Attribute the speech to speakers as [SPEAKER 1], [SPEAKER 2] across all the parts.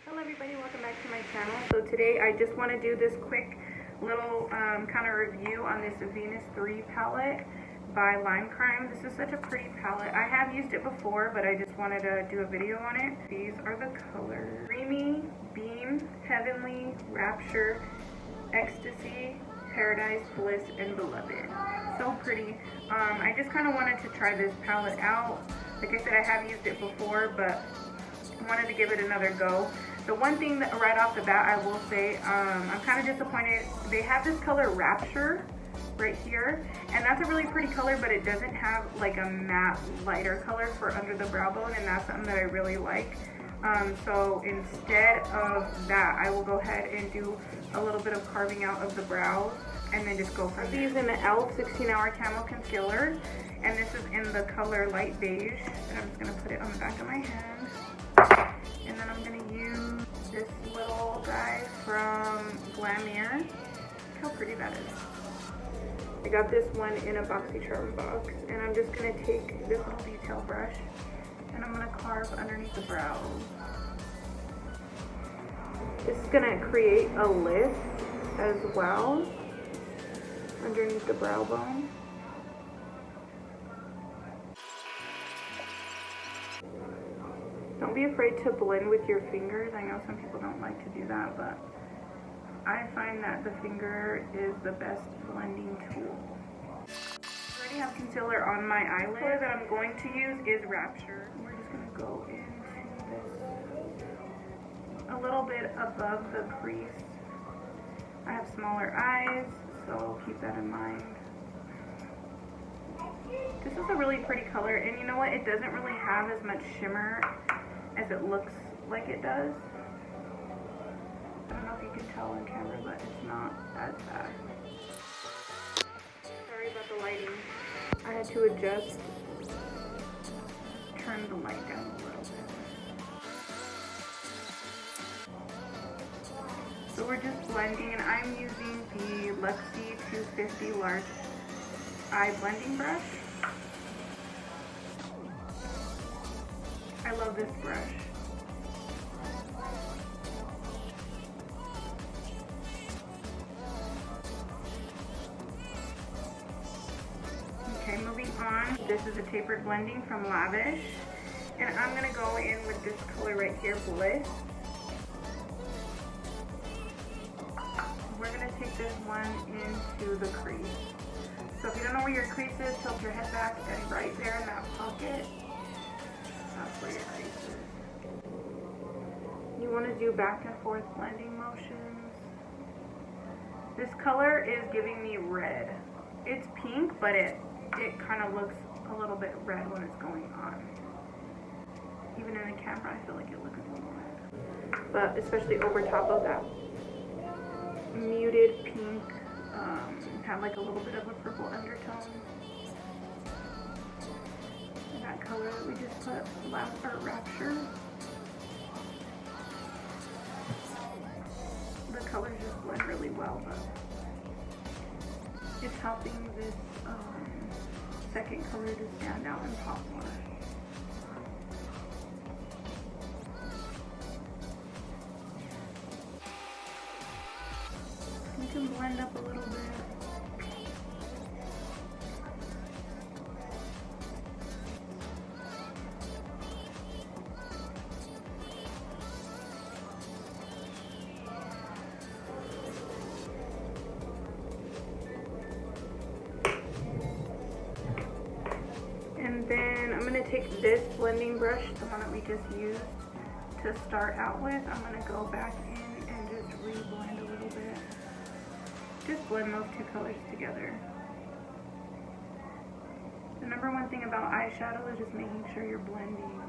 [SPEAKER 1] Hello everybody, welcome back to my channel. So today I just want to do this quick little kind of review on this Venus 3 palette by Lime Crime. This is such a pretty palette. I have used it before, but I just wanted to do a video on it. These are the colors: Dreamy, Beam, Heavenly, Rapture, Ecstasy, Paradise, Bliss, and Beloved. So pretty. I just kind of wanted to try this palette out. Like I said, I have used it before, but I wanted to give it another go. The one thing that right off the bat I will say, I'm kind of disappointed. They have this color Rapture right here, and that's a really pretty color, but it doesn't have like a matte lighter color for under the brow bone, and that's something that I really like. So instead of that, I will go ahead and do a little bit of carving out of the brows and then just go from there. These in the e.l.f. 16-Hour Camo Concealer, and this is in the color Light Beige, and I'm just going to put it on the back of my hand. And then I'm going to use this little guy from Glamour. Look how pretty that is. I got this one in a BoxyCharm box, and I'm just going to take this little detail brush and I'm going to carve underneath the brows. This is going to create a lift as well underneath the brow bone. Don't be afraid to blend with your fingers. I know some people don't like to do that, but I find that the finger is the best blending tool. I already have concealer on my eyelid. The color that I'm going to use is Rapture. We're just going to go into this a little bit above the crease. I have smaller eyes, so keep that in mind. This is a really pretty color, and you know what? It doesn't really have as much shimmer as it looks like it does. I don't know if you can tell on camera, but it's not as bad. Sorry about the lighting. I had to adjust, turn the light down a little bit. So we're just blending, and I'm using the Luxie 250 large eye blending brush. I love this brush. Okay, moving on. This is a tapered blending from Lavish, and I'm gonna go in with this color right here, Bliss. We're gonna take this one into the crease. So if you don't know where your crease is, tilt your head back, and right there in that pocket, that's where your crease is. You want to do back and forth blending motions. This color is giving me red. It's pink, but it kind of looks a little bit red when it's going on. Even in the camera, I feel like it looks a little red. But especially over top of that muted pink, have like a little bit of a purple undertone. And that color that we just put, Rapture. The colors just blend really well, but it's helping this second color to stand out and pop more. You can blend up a little bit. And then I'm going to take this blending brush, the one that we just used to start out with. I'm going to go back in and just re-blend a little bit. Just blend those two colors together. The number one thing about eyeshadow is just making sure you're blending.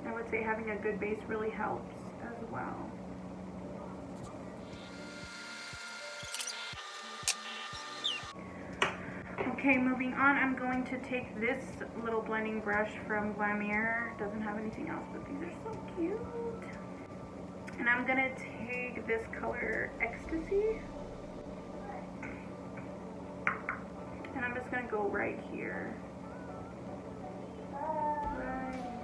[SPEAKER 1] I would say having a good base really helps as well. Okay, moving on, I'm going to take this little blending brush from Glamour. Doesn't have anything else, but these are so cute. And I'm gonna take this color Ecstasy, and I'm just gonna go right here. Right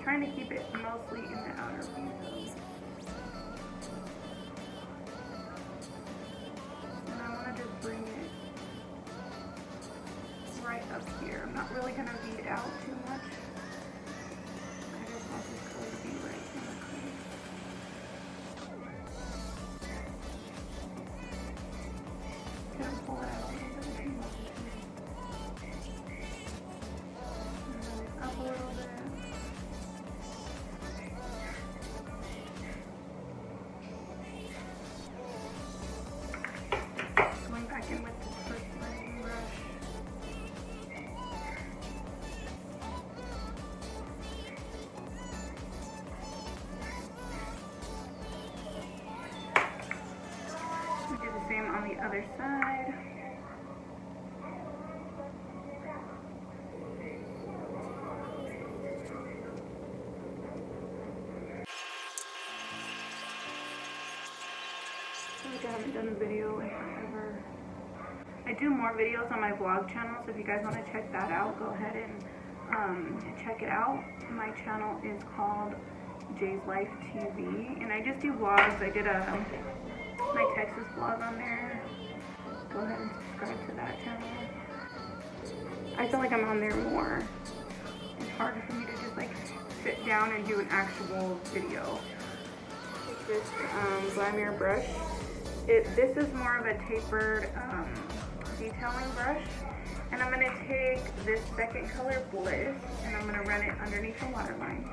[SPEAKER 1] trying to keep it mostly in the outer piece. And I want to just bring it right up here. I'm not really going to beat it out too much. I just want this color to be right in the crease. Gonna pull it out a little bit if you want to. And then it's up a little bit. Going back in with this first blending brush. We do the same on the other side. I haven't done a video in forever. I do more videos on my vlog channel, so if you guys want to check that out, go ahead and check it out. My channel is called Jay's Life TV, and I just do vlogs. I did my Texas vlog on there. Go ahead and subscribe to that channel. I feel like I'm on there more. It's harder for me to just like sit down and do an actual video. Take this Glamure brush. This is more of a tapered detailing brush, and I'm going to take this second color, Bliss, and I'm going to run it underneath the waterline.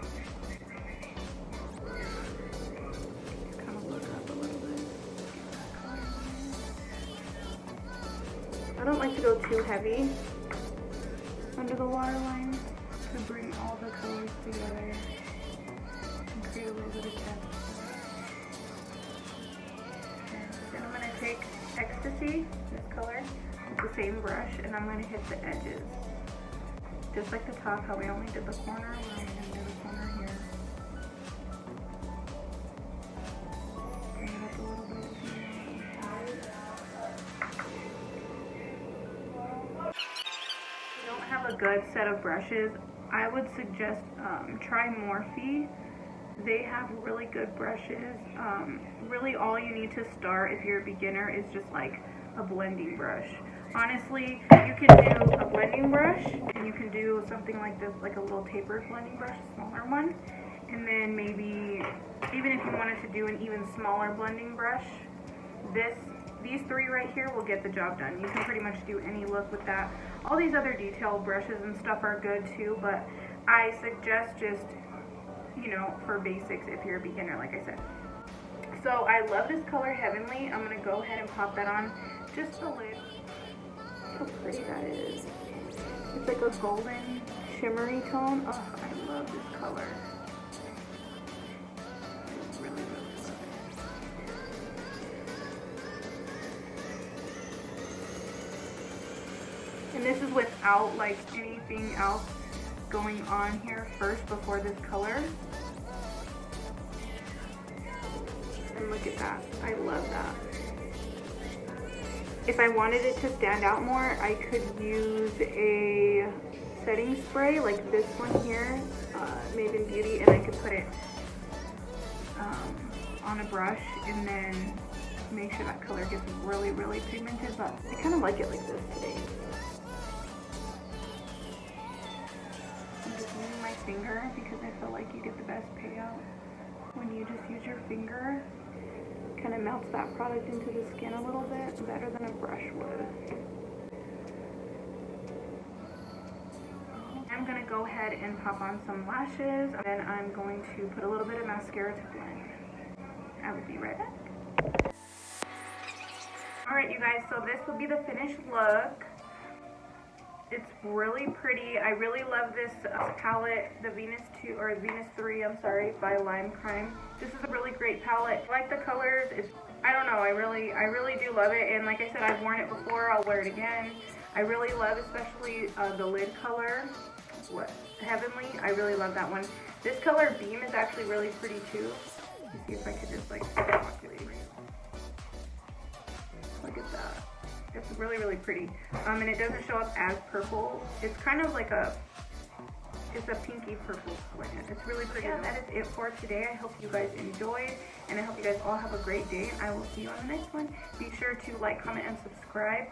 [SPEAKER 1] Just kind of look up a little bit. I don't like to go too heavy under the waterline to bring all the colors together and create a little bit of depth. Then I'm going to take Ecstasy, this color, with the same brush, and I'm going to hit the edges. Just like the top, how we only did the corner, we're only going to do the corner here. Bring it up a little bit. If you don't have a good set of brushes, I would suggest try Morphe. They have really good brushes. Really all you need to start if you're a beginner is just like a blending brush. Honestly, you can do a blending brush, and you can do something like this, like a little tapered blending brush, a smaller one. And then maybe, even if you wanted to do an even smaller blending brush, these three right here will get the job done. You can pretty much do any look with that. All these other detail brushes and stuff are good too, but I suggest just, you know, for basics if you're a beginner, like I said. So I love this color, Heavenly. I'm going to go ahead and pop that on just a little. How pretty that is. It's like a golden shimmery tone. Oh, I love this color. I really, really love it. And this is without like anything else going on here first before this color. And look at that. I love that. If I wanted it to stand out more, I could use a setting spray like this one here, Maven Beauty, and I could put it on a brush and then make sure that color gets really, really pigmented, but I kind of like it like this today. I'm just using my finger because I feel like you get the best payout when you just use your finger. Kind of melts that product into the skin a little bit better than a brush would. I'm going to go ahead and pop on some lashes, and then I'm going to put a little bit of mascara to blend. I will be right back. Alright you guys, so this will be the finished look. It's really pretty. I really love this palette, the Venus 2 or Venus 3, I'm sorry, by Lime Crime. This is a really great palette. I like the colors. I don't know, I really do love it, and like I said, I've worn it before. I'll wear it again. I really love especially the lid color, Heavenly. I really love that one. This color Beam is actually really pretty too. Let me see if I could just like look at that. It's really, really pretty. And it doesn't show up as purple. It's kind of like a It's a pinky purple color. It's really pretty. Yeah, that is it for today. I hope you guys enjoyed, and I hope you guys all have a great day, and I will see you on the next one. Be sure to like, comment, and subscribe.